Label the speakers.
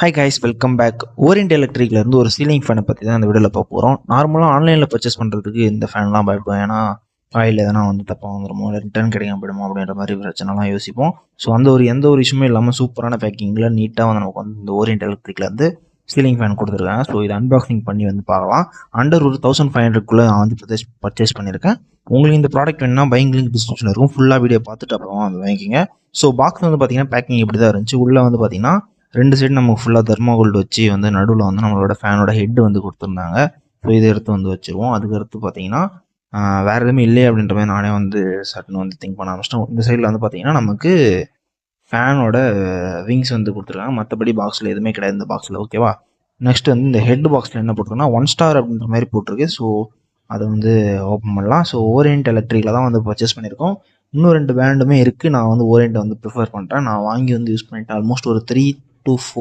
Speaker 1: Hi guys, welcome back. Orient எலக்ட்ரிக்லேருந்து ஒரு ceiling ஃபேனை பற்றி தான் இந்த வீடியோவில் பார்க்க போகிறோம். நார்மலாக ஆன்லைனில் பர்ச்சேஸ் பண்ணுறதுக்கு இந்த ஃபேன்லாம் பயப்படுவோம். ஏன்னா ஆயில் எதனா தப்பாக வந்துடுமோ, இல்லை ரிட்டர்ன் கிடைக்காம போயிடுமோ அப்படின்ற மாதிரி பிரச்சனைலாம் யோசிப்போம். ஸோ எந்த ஒரு இஷ்யூமே இல்லாமல் சூப்பரான பேக்கிங்கில் நீட்டாக நமக்கு இந்த ஓரியன்ட் எலக்ட்ரிக்லேருந்து சீலிங் ஃபேன் கொடுத்துருக்காங்க. ஸோ இது அன்பாக்சிங் பண்ணி பார்க்கலாம். அண்டர் ஒரு 1500 நான் பர்ச்சேஸ் பண்ணியிருக்கேன். உங்களுக்கு இந்த ப்ராடக்ட் வேணுன்னா பையிங் லிங்க் டிஸ்கிரிப்ஷன் இருக்கும். ஃபுல்லாக வீடியோ பார்த்துட்டு அப்புறமா வாங்கிக்கிங்க. ஸோ பாக்ஸ் பார்த்தீங்கன்னா பேக்கிங் இப்படி தான் இருந்துச்சு. உள்ளே பார்த்தீங்கன்னா ரெண்டு சைடு நம்ம ஃபுல்லாக தெர்மாகோல்டு வச்சு நடுவில் நம்மளோட ஃபேனோட ஹெட் கொடுத்துருந்தாங்க. ஸோ இதை எடுத்து வச்சுருவோம். அதுக்கடுத்து பார்த்தீங்கன்னா வேறு எதுவுமே இல்லை அப்படின்ற மாதிரி நானே சட்டுன்னு திங்க் பண்ண ஆரம்பிச்சிட்டேன். இந்த சைடில் பார்த்தீங்கன்னா நமக்கு ஃபேனோட விங்ஸ் கொடுத்துருக்காங்க. மற்றபடி பாக்ஸில் எதுவுமே கிடையாது இந்த பாக்ஸில். ஓகேவா? நெக்ஸ்ட் இந்த ஹெட் பாக்ஸில் என்ன போட்டிருக்குன்னா 1 ஸ்டார் அப்படின்ற மாதிரி போட்டிருக்கு. ஸோ அதை ஓப்பன் பண்ணலாம். ஸோ ஓரியன்ட் எலக்ட்ரிக்கில் தான் பர்ச்சேஸ் பண்ணியிருக்கோம். இன்னும் 2 பிராண்டுமே இருக்குது. நான் ஓரியன்ட்டை ப்ரிஃபர் பண்ணுறேன். நான் வாங்கி யூஸ் பண்ணிட்டேன். ஆல்மோஸ்ட் ஒரு 3 to 4